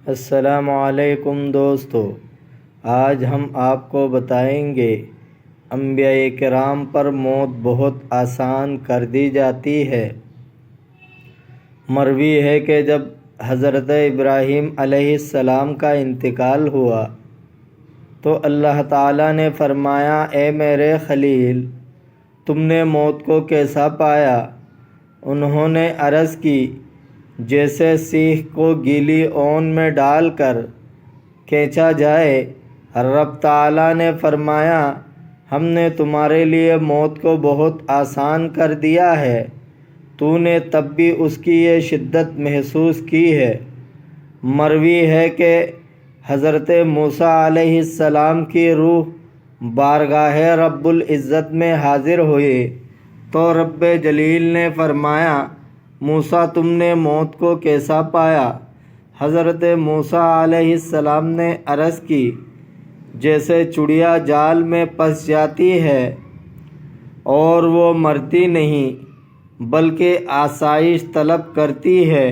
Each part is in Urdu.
السلام علیکم دوستو، آج ہم آپ کو بتائیں گے انبیاء کرام پر موت بہت آسان کر دی جاتی ہے۔ مروی ہے کہ جب حضرت ابراہیم علیہ السلام کا انتقال ہوا تو اللہ تعالیٰ نے فرمایا، اے میرے خلیل، تم نے موت کو کیسا پایا؟ انہوں نے عرض کی، جیسے سیخ کو گیلی اون میں ڈال کر کھینچا جائے۔ رب تعالیٰ نے فرمایا، ہم نے تمہارے لیے موت کو بہت آسان کر دیا ہے، تو نے تب بھی اس کی یہ شدت محسوس کی ہے۔ مروی ہے کہ حضرت موسیٰ علیہ السلام کی روح بارگاہ رب العزت میں حاضر ہوئی تو رب جلیل نے فرمایا، موسیٰ تم نے موت کو کیسا پایا؟ حضرت موسیٰ علیہ السلام نے عرض کی، جیسے چڑیا جال میں پھنس جاتی ہے اور وہ مرتی نہیں بلکہ آسائش طلب کرتی ہے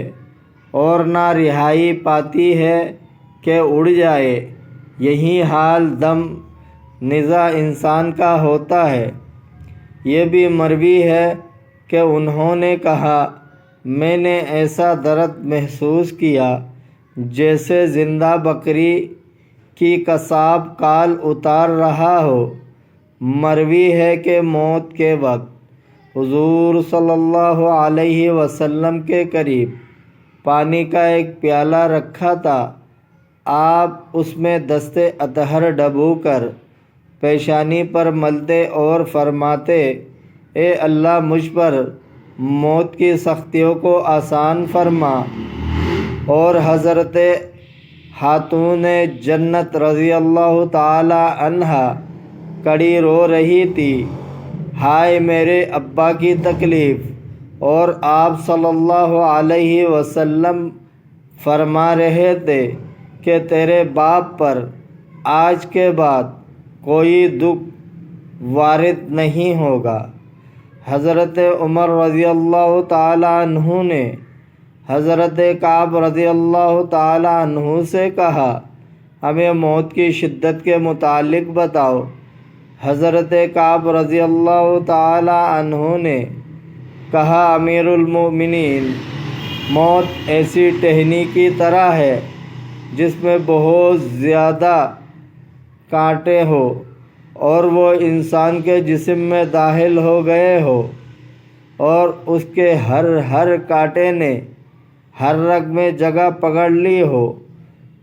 اور نہ رہائی پاتی ہے کہ اڑ جائے، یہی حال دم نزا انسان کا ہوتا ہے۔ یہ بھی مروی ہے کہ انہوں نے کہا، میں نے ایسا درد محسوس کیا جیسے زندہ بکری کی قصاب کال اتار رہا ہو۔ مروی ہے کہ موت کے وقت حضور صلی اللہ علیہ وسلم کے قریب پانی کا ایک پیالہ رکھا تھا، آپ اس میں دست اطہر ڈبو کر پیشانی پر ملتے اور فرماتے، اے اللہ مجھ پر موت کی سختیوں کو آسان فرما۔ اور حضرت خاتون جنت رضی اللہ تعالی عنہا کڑی رو رہی تھی، ہائے میرے ابا کی تکلیف، اور آپ صلی اللہ علیہ وسلم فرما رہے تھے کہ تیرے باپ پر آج کے بعد کوئی دکھ وارد نہیں ہوگا۔ حضرت عمر رضی اللہ تعالی عنہ نے حضرت کعب رضی اللہ تعالی عنہ سے کہا، ہمیں موت کی شدت کے متعلق بتاؤ۔ حضرت کعب رضی اللہ تعالی عنہ نے کہا، امیر المؤمنین، موت ایسی ٹہنی کی طرح ہے جس میں بہت زیادہ کانٹے ہو اور وہ انسان کے جسم میں داخل ہو گئے ہو اور اس کے ہر کانٹے نے ہر رگ میں جگہ پکڑ لی ہو،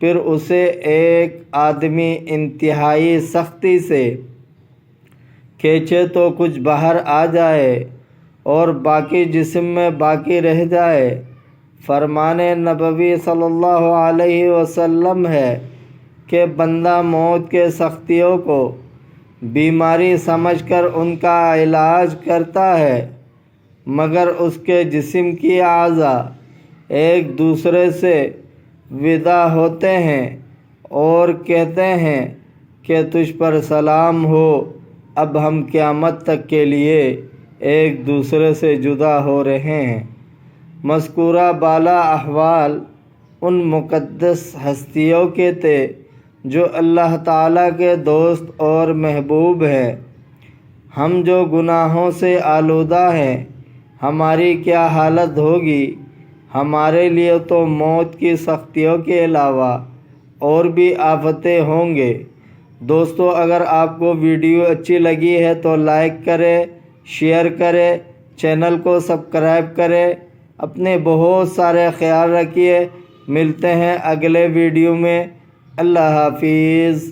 پھر اسے ایک آدمی انتہائی سختی سے کھینچے تو کچھ باہر آ جائے اور باقی جسم میں باقی رہ جائے۔ فرمان نبوی صلی اللہ علیہ وسلم ہے کہ بندہ موت کے سختیوں کو بیماری سمجھ کر ان کا علاج کرتا ہے، مگر اس کے جسم کی اعضاء ایک دوسرے سے ودا ہوتے ہیں اور کہتے ہیں کہ تجھ پر سلام ہو، اب ہم قیامت تک کے لیے ایک دوسرے سے جدا ہو رہے ہیں۔ مذکورہ بالا احوال ان مقدس ہستیوں کے تھے جو اللہ تعالیٰ کے دوست اور محبوب ہیں۔ ہم جو گناہوں سے آلودہ ہیں، ہماری کیا حالت ہوگی؟ ہمارے لیے تو موت کی سختیوں کے علاوہ اور بھی آفتیں ہوں گے۔ دوستو، اگر آپ کو ویڈیو اچھی لگی ہے تو لائک کریں، شیئر کریں، چینل کو سبسکرائب کریں۔ اپنے بہت سارے خیال رکھیے، ملتے ہیں اگلے ویڈیو میں۔ اللہ حافظ۔